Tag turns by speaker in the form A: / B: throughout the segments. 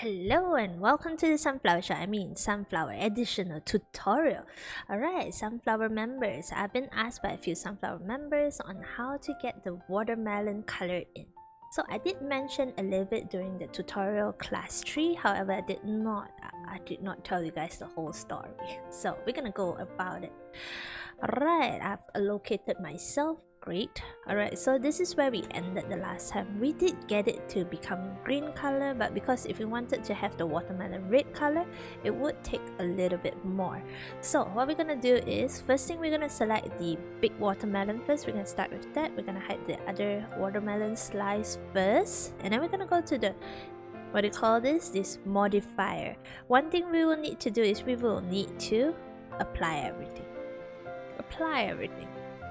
A: Hello and welcome to the Sunflower Show. Sunflower edition tutorial. Alright, Sunflower members. I've been asked by a few Sunflower members on how to get the watermelon color in. So I did mention a little bit during the tutorial class 3. However, I did not tell you guys the whole story. So we're gonna go about it. Alright, I've allocated myself. Great. Alright, so this is where we ended the last time. We did get it to become green color, but because if we wanted to have the watermelon red color, it would take a little bit more. So what we're gonna do is, first thing we're gonna select the big watermelon first. We're gonna start with that. We're gonna hide the other watermelon slice first, and then we're gonna go to the this modifier. One thing we will need to do is we will need to apply everything.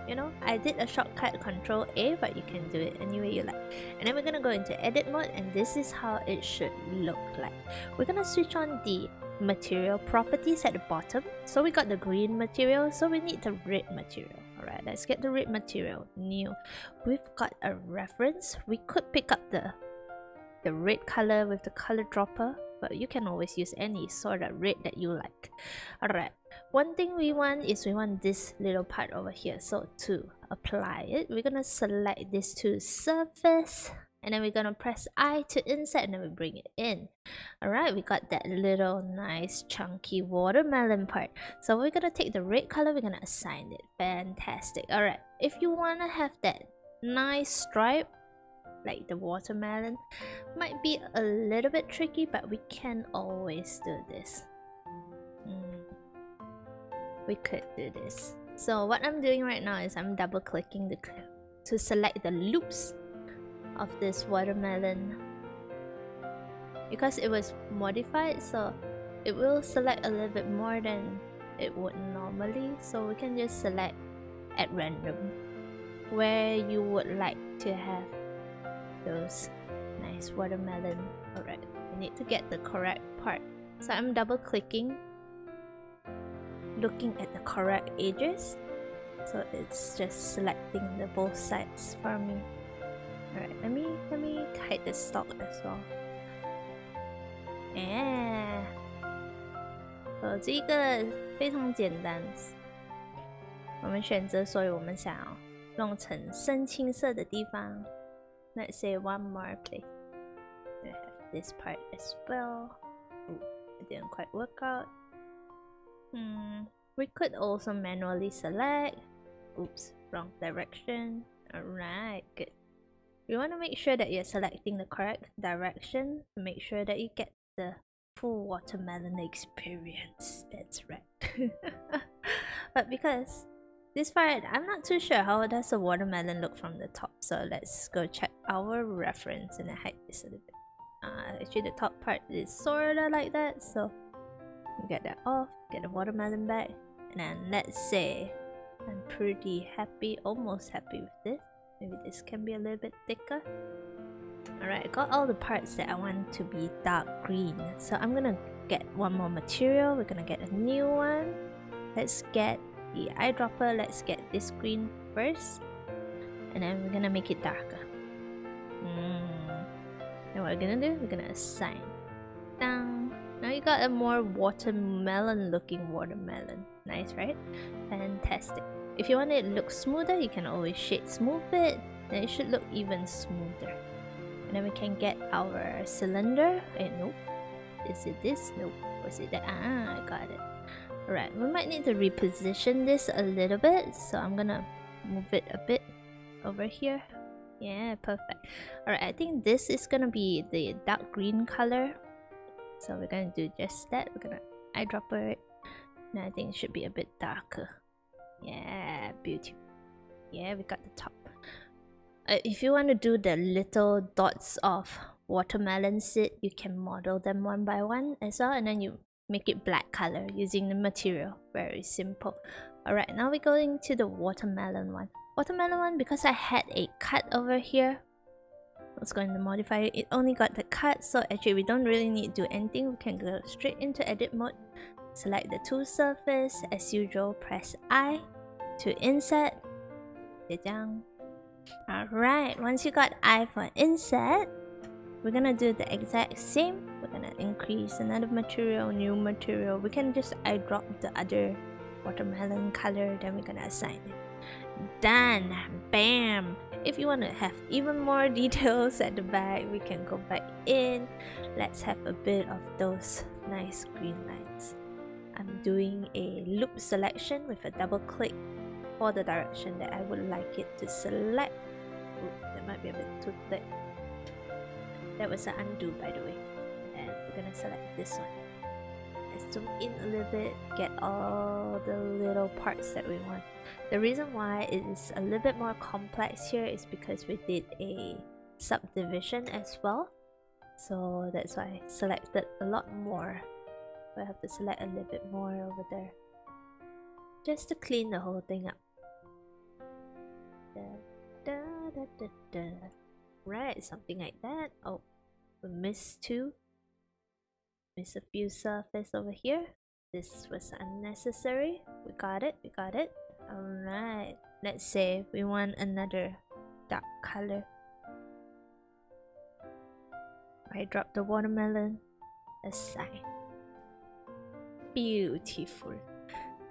A: You know, I did a shortcut Control A, but you can do it any way you like. And then we're gonna go into edit mode, and this is how it should look like. We're gonna switch on the material properties at the bottom. So we got the green material, so we need the red material. Alright, let's get the red material. New. We've got a reference. We could pick up the red color with the color dropper, but you can always use any sort of red that you like. Alright, one thing we want is we want this little part over here. So to apply it, we're gonna select this to surface, and then we're gonna press I to insert, and then we bring it in. Alright, we got that little nice chunky watermelon part. So we're gonna take the red color, we're gonna assign it. Fantastic. Alright, if you wanna have that nice stripe like the watermelon, might be a little bit tricky, but we can always do this. We could do this. So what I'm doing right now is I'm double clicking to select the loops of this watermelon, because it was modified, so it will select a little bit more than it would normally. So we can just select at random where you would like to have those nice watermelon. Alright, we need to get the correct part, so I'm double clicking, looking at the correct edges, so it's just selecting the both sides for me. Alright, let me hide the stock as well. Yeah, so 这个非常简单，我们选择所有我们想要弄成深青色的地方。Let's say one more place. I have this part as well. Ooh, it didn't quite work out. We could also manually select. Oops, wrong direction. Alright, good. You want to make sure that you're selecting the correct direction to make sure that you get the full watermelon experience. That's right. But because this part, I'm not too sure how does a watermelon look from the top, so let's go check our reference and hide this a little bit. Actually the top part is sorta like that, so get that off, get the watermelon back, and then let's say I'm pretty happy, almost happy with this. Maybe this can be a little bit thicker. Alright, I got all the parts that I want to be dark green, so I'm gonna get one more material. We're gonna get a new one. Let's get the eyedropper. Let's get this green first, and then we're gonna make it darker. And what we're gonna do, we're gonna assign down. Now you got a more watermelon looking watermelon. Nice, right? Fantastic. If you want it to look smoother, you can always shade smooth it, then it should look even smoother. And then we can get our cylinder. Nope. Is it this? Nope. Was it that? I got it. Alright, we might need to reposition this a little bit, so I'm gonna move it a bit over here. Yeah, perfect. Alright, I think this is gonna be the dark green color, so we're gonna do just that. We're gonna eyedropper it, and I think it should be a bit darker. Yeah, beautiful. Yeah, we got the top. If you want to do the little dots of watermelon seed, you can model them one by one as well, and then you make it black color using the material. Very simple. Alright, now we're going to the watermelon one. Watermelon one, because I had a cut over here, let's go in the modifier. It only got the cut, so actually we don't really need to do anything. We can go straight into edit mode, select the tool surface. As usual, press I to insert. Alright, once you got I for insert, we're gonna do the exact same. We're gonna increase another material, new material. We can just eyedrop the other watermelon color, then we're gonna assign it. Done. Bam. If you want to have even more details at the back, we can go back in. Let's have a bit of those nice green lines. I'm doing a loop selection with a double click for the direction that I would like it to select. Ooh, that might be a bit too thick. That was an undo, by the way. And we're gonna select this one. Let's zoom in a little bit, get all the little parts that we want. The reason why it is a little bit more complex here is because we did a subdivision as well. So that's why I selected a lot more. I have to select a little bit more over there, just to clean the whole thing up. Right, something like that. Oh, we missed two. Miss a few surface over here. This was unnecessary. We got it, we got it. Alright, let's say we want another dark color. I dropped the watermelon. Assign. Beautiful.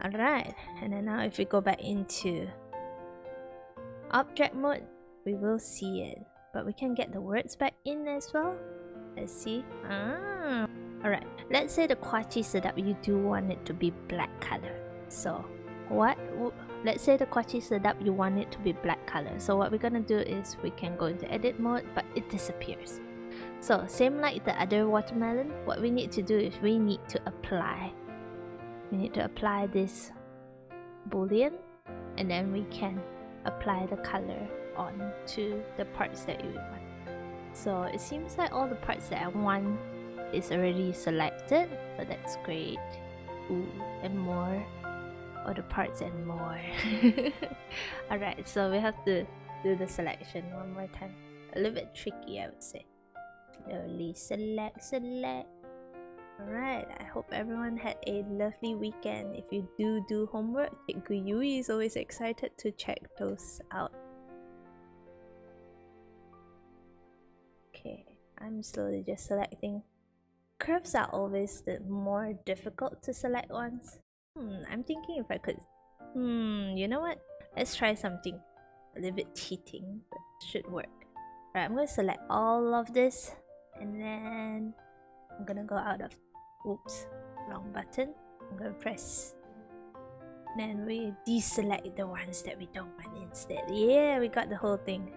A: Alright, and then now if we go back into object mode, we will see it. But we can get the words back in as well. Let's see. Alright, let's say the Kwachi Sedap, you do want it to be black color. So let's say the Kwachi Sedap, you want it to be black color. So what we're gonna do is we can go into edit mode, but it disappears. So same like the other watermelon, what we need to do is we need to apply. We need to apply this boolean, and then we can apply the color onto the parts that you want. So it seems like all the parts that I want is already selected, but that's great. Ooh, and more other parts and more. Alright, so we have to do the selection one more time. A little bit tricky, I would say. Slowly select. Alright, I hope everyone had a lovely weekend. If you do homework, Yui is always excited to check those out. Okay, I'm slowly just selecting. Curves are always the more difficult to select ones. I'm thinking if I could... you know what? Let's try something a little bit cheating, but should work. Alright, I'm going to select all of this, and then I'm going to go out of... Oops, wrong button. I'm going to press... Then we deselect the ones that we don't want instead. Yeah, we got the whole thing.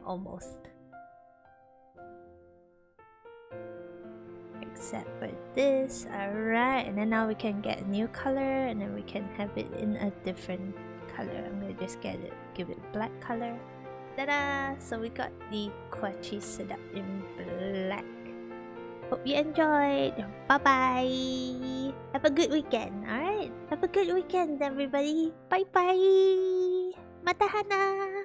A: Almost. Except for this. Alright, and then now we can get a new color, and then we can have it in a different color. I'm gonna just give it black color. Ta-da! So we got the Kwachi Sedap in black. Hope you enjoyed. Bye bye. Have a good weekend. Alright, have a good weekend everybody. Bye bye. Matahana.